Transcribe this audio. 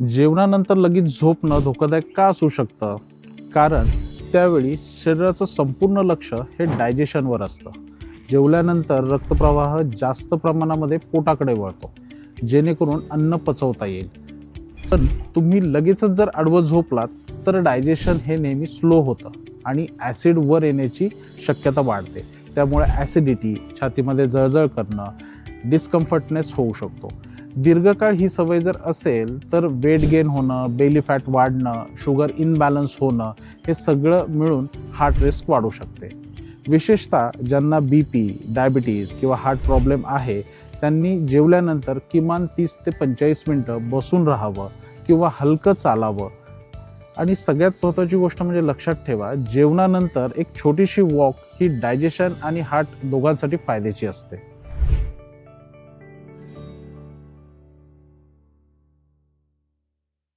जेवणानंतर लगेच झोपणं धोकादायक का असू शकतं? कारण त्यावेळी शरीराचं संपूर्ण लक्ष हे डायजेशनवर असतं. जेवल्यानंतर रक्तप्रवाह जास्त प्रमाणामध्ये पोटाकडे वळतो, जेणेकरून अन्न पचवता येईल. पण तुम्ही लगेचच जर आडवं झोपलात तर डायजेशन हे नेहमी स्लो होतं आणि ॲसिड वर येण्याची शक्यता वाढते. त्यामुळे ॲसिडिटी, छातीमध्ये जळजळ करणं, डिस्कम्फर्टनेस होऊ शकतो. दीर्घकाळ ही सवय जर असेल तर वेट गेन होणं, बेली फॅट वाढणं, शुगर इनबॅलन्स होणं हे सगळं मिळून हार्ट रिस्क वाढू शकते. विशेषतः ज्यांना BP, डायबिटीज किंवा हार्ट प्रॉब्लेम आहे त्यांनी जेवल्यानंतर किमान 30 ते 45 मिनटं बसून राहावं किंवा हलकं चालावं. आणि सगळ्यात महत्त्वाची गोष्ट म्हणजे लक्षात ठेवा, जेवणानंतर एक छोटीशी वॉक ही डायजेशन आणि हार्ट दोघांसाठी फायद्याची असते.